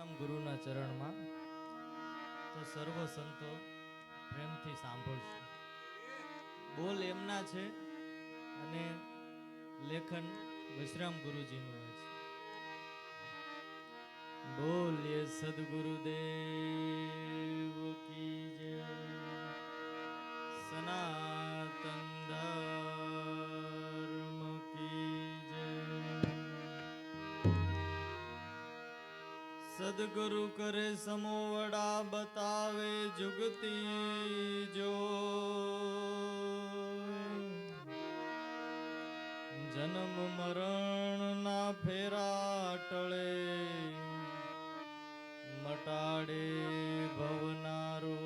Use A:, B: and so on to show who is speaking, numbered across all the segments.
A: વિશ્રામ ગુરુના ચરણમાં તો સર્વ સંતો પ્રેમથી સાંભળશે. બોલ એમના છે અને લેખન વિશ્રામ ગુરુજીનું હોય છે. બોલીએ સદગુરુદેવ કી જય. સનાતન ધર્મ કી જય. સદગુરુ કરે સમોવડા બતાવે જુગતી જો. જન્મ મરણ ના ફેરા ટળે મટાડે ભવનારો.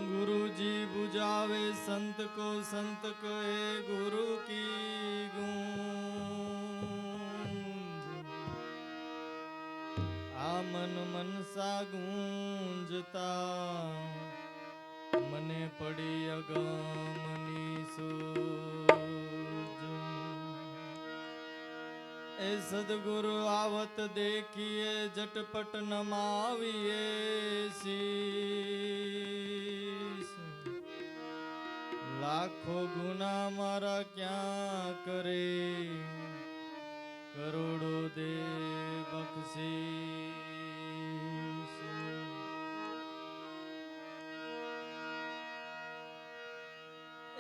A: गुरुजी बुझावे संत को संत कहे गुरु की गूंज. आ मन मनसा गूंजता મને પડી અગમની સૂજ. એ સદગુરુ આવત દેખીએ જટપટ નમાવીએ શીશ. લાખો ગુના મારા ક્યાં કરે કરોડો દે બક્ષીશ.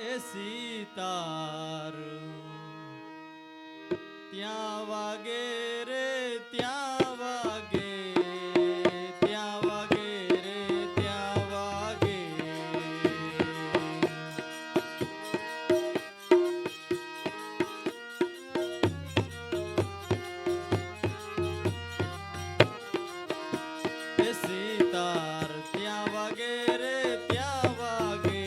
A: એ સીતાર ત્યાં વાગે રે ત્યાં વાગે, ત્યાં વાગે રે ત્યાં વાગે. એ સીતાર ત્યાં વાગે રે ત્યાં વાગે,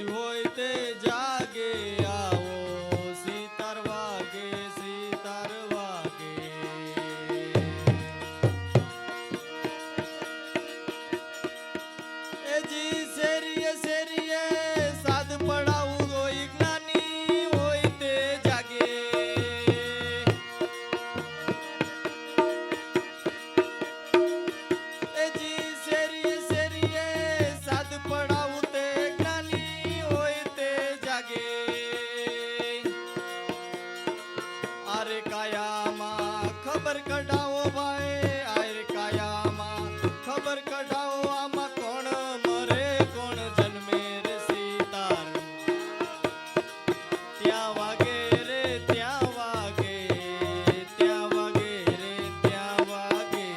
A: હોય તે જાગે આવો સીતાર વાગે સીતાર વાગે. એ જી શેરીએ શેરીએ સાદ પડાવું હોય જ્ઞાની હોય તે જાગે. એ જી શેરીએ શેરીએ સાદ પડાવું તે ખબર કઢાવો ભાઈ. આયર કાયામાં ખબર કઢાવો આમાં કોણ મરે કોણ જન્મે રે સીતાર. ત્યાં વાગે રે ત્યાં વાગે, ત્યાં વાગે રે ત્યાં વાગે.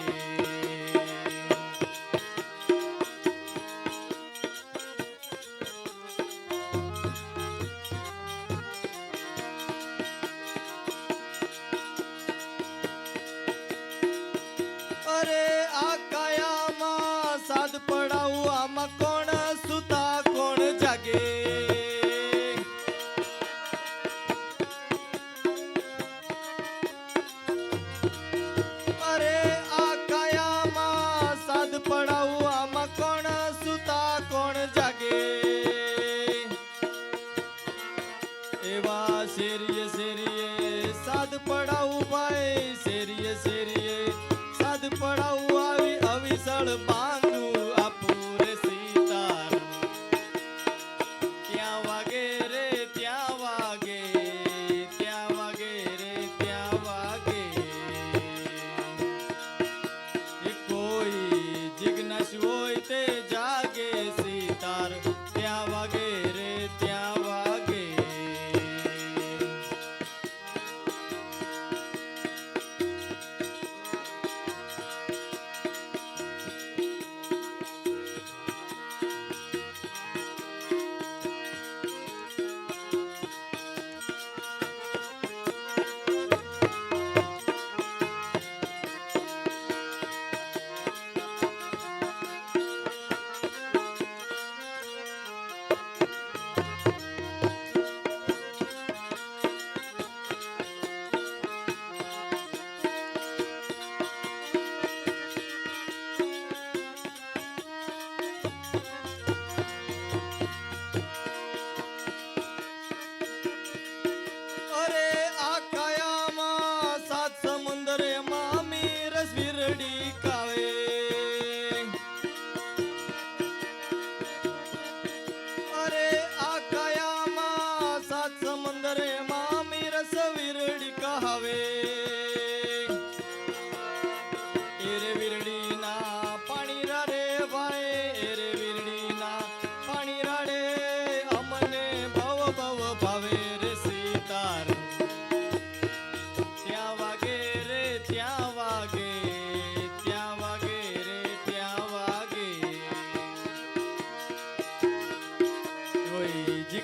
A: અરે આ કાયામાં સાદ પડાવું આમાં કોણ સુતા કોણ જાગે. અરે આ કાયામાં સાદ પડાવું આમાં કોણ સુતા કોણ જાગે. એવા શેરીએ શેરીએ સાદ પડાવું ભાઈ. શેરીએ શેરીએ સાદ પડાવું આવી અવિસળ બાંધું આપું રે સીતાર.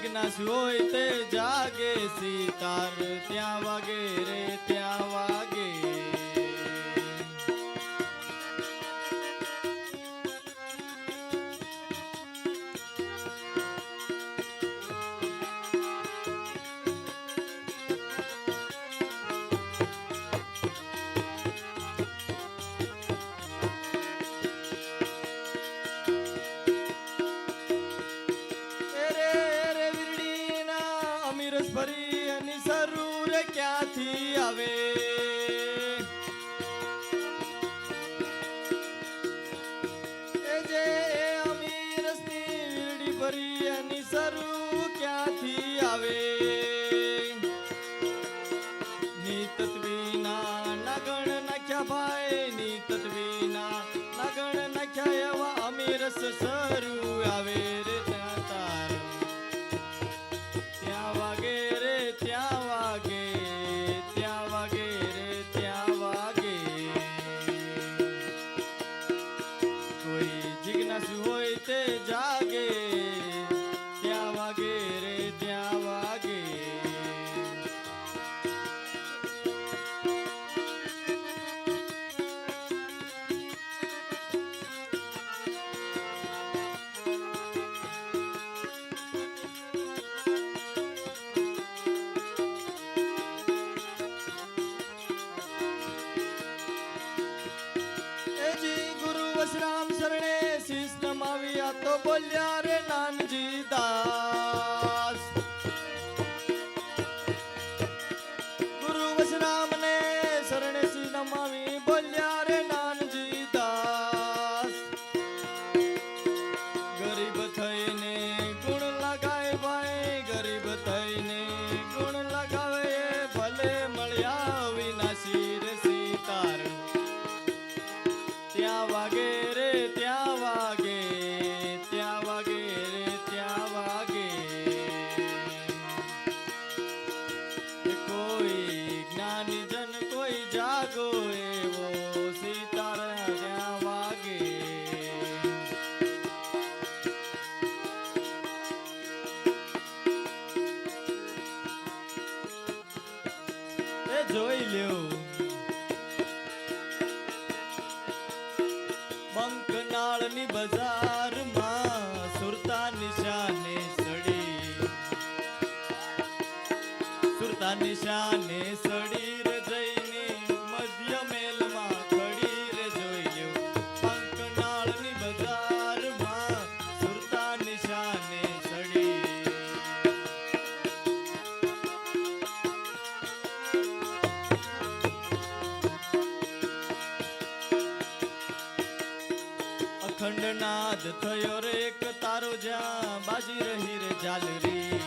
A: જિજ્ઞાસુ હોય તે જાગે સિતાર ત્યાં વાગે રે ત્યાં વાગે. ભરી એની સરૂર ક્યાંથી આવે એ જે અમીરસની વીરડી ભરી એની સરૂ ક્યાંથી આવે ની તત્વીના નાગણ નાખ્યા ભાઈ ની તત્વીના નાગણ નાખ્યા એવા અમીરસ સરૂ આવે રે તાર ત્યાં વાગે રે ત્યાં વાગે ત્યાં વાગે રે ત્યાં વાગે. કોઈ જિજ્ઞાસુ હોય તે જાગે ત્યાં વાગે રે ત્યાં વાગે. રામ શરણે શીશ નમાવ્યા તો બોલ્યા રે નાનજી દાસ. ગુરુ વશરામ ને શરણે શીશ નમાવી બોલ્યા રે નાનજી દાસ. ગરીબ થઈને ગુણ લગાય ભાઈ ગરીબ થઈને ગુણ લગાવે ભલે મળ્યા વિનાશી રે સીતાર ત્યાં વાગે રે ત્યાં વાગે ત્યાં વાગે રે ત્યાં વાગે. કોઈ જ્ઞાની જન કોઈ જાગો એવો સીતારા ત્યાં વાગે. એ જોઈ લ્યો બંકનાળની બજારમાં સુરતા નિશાને સડી સુરતા નિશાને સડી રે જઈને મધ્ય મેલમાં ખડી રે જોઈ લ્યો બંકનાળની બજારમાં સુરતા નિશાને સડી. અખંડ નાદ થયો રે એક તારો જ્યાં બાજી રહી રે ઝાલરી.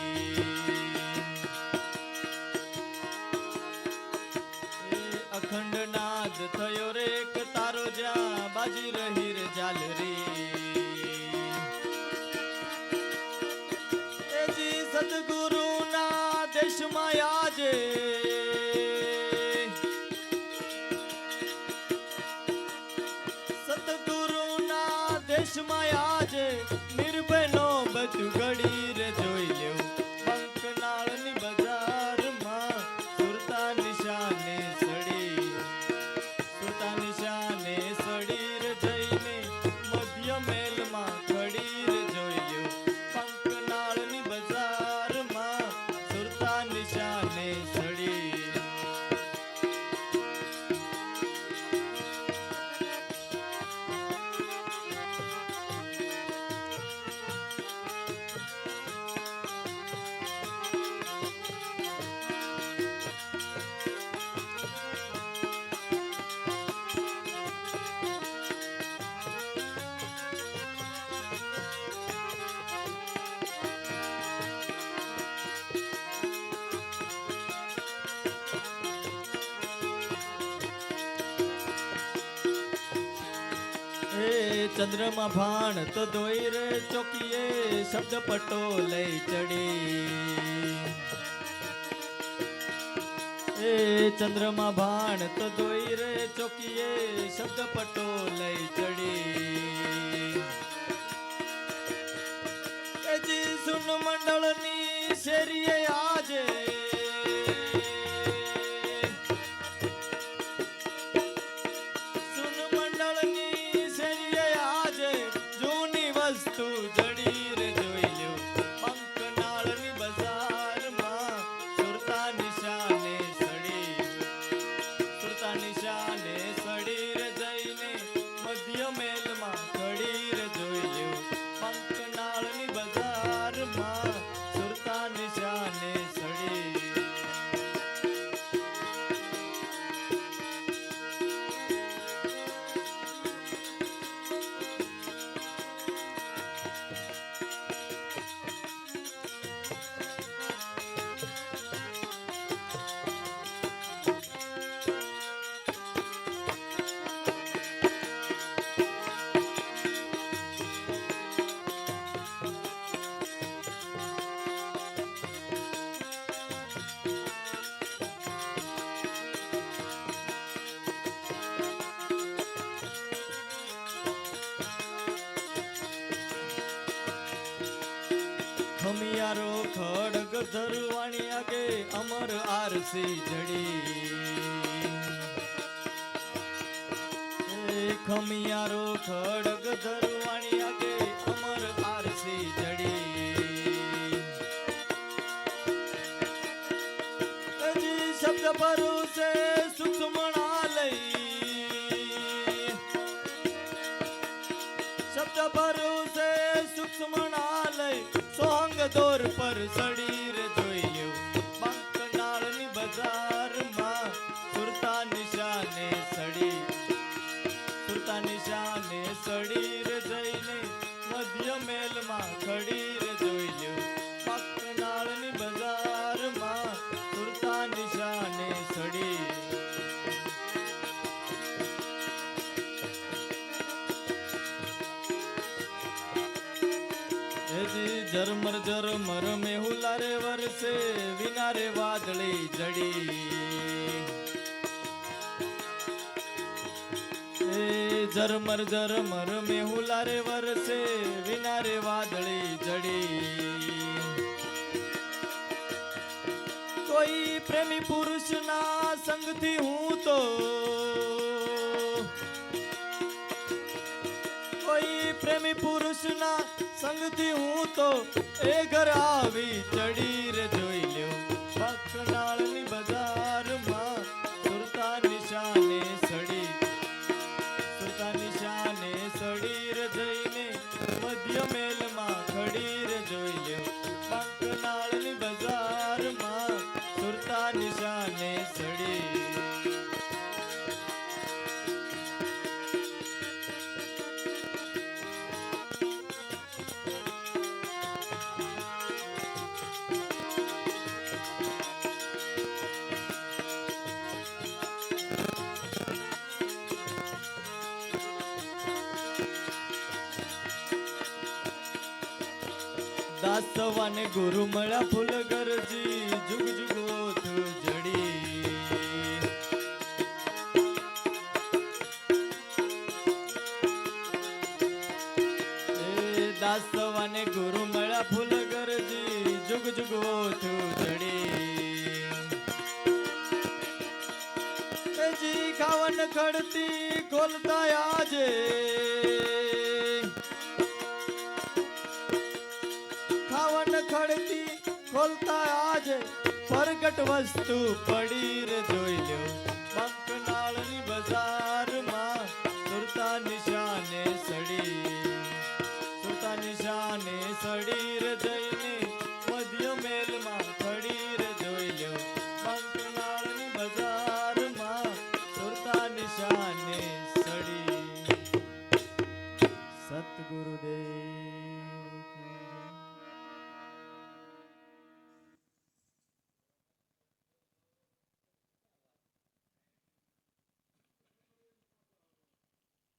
A: અખંડ નાદ થયો રે એક તારો જ્યાં બાજી રહી રે ઝાલરી. એજી સદગુરુના દેશમાં આજે દેશમાં આજે નિર્ભયનો બધું ઘડી રે જોઈ લેવું બંકનાળની બજારમાં સુરતા નિશાને સડી સુરતા નિશાને સડી રે જઈને મધ્ય મેલમાં ખડી રે જોઈ લેવું બંકનાળની બજારમાં સુરતા નિશાને સડી. ચંદ્રમાં ભાણ તો ધોઈ રે ચોકીએ શબ્દ પટો લઈ ચડી. એ ચંદ્રમાં ભાણ તો ધોઈ રે ચોકીએ શબ્દ પટો લઈ ચડી. એ જી સુન મંડળની શેરીએ આજે સુન મંડળની શેરીએ આજે જૂની વસ્તુ જડી રે જોઈ લ્યો પંકનાળની બજારમાં સુરતા નિશાને સડી રે જઈને મધ્ય મેલમાં ખડી રે જોઈ લ્યો પંકનાળની બજારમાં સુરતા નિશાને સડી ખમિયારો ખડગ ધરવાણી આગે અમર આરસી જડી ખમિયારો ખડગ ધરવાણી આગે અમર આરસી જડી હજી શબ્દ ભરોસે સુખમણા લઈ શબ્દ ભરોસે સુખમણા લઈ સોંગ દોર પર સડી રે જોઈ લ્યો પંકનાળની બજારમાં સુરતા નિશાને સડી રે જઈને મધ્ય મેલમાં ખડી રે જોઈ લ્યો પંકનાળની બજારમાં સુરતા નિશાને સડી ઝરમર મેહુલા રે વરસે વિના રે વાદળી જડી ઝરમર મેહુલા રે વરસે વિના રે વાદળી જડી કોઈ પ્રેમી પુરુષના સંગથી હું તો કોઈ પ્રેમી પુરુષના સંગથી હું તો એ ઘર આવી ચડી રે જોઈ લ્યો પંકનાળની બજારમાં સુરતા નિશાને સડી રે જઈને મધ્ય મેલમાં ખડી રે જોઈ લ્યો પંકનાળની બજારમાં સુરતા નિશાને સડી દાસવાને ગુરુ મળ્યા ફૂલ ગરજી જુગ જુગ ઓથ જડી દાસવાને ગુરુ મળ્યા ફૂલ ગરજી જુગ જુગ ઓથ જડી જી ખાવન ખડતી ખોલતા આજે ખડતી ખોલતા આજે પ્રગટ વસ્તુ પડી રે જોઈ લ્યો પંકનાળની બજારમાં સુરતા નિશાને સડી રે જઈને મધ્ય મેલમાં ખડી રે જોઈ લ્યો પંકનાળની બજારમાં સુરતા નિશાને સડી સતગુરુદેવ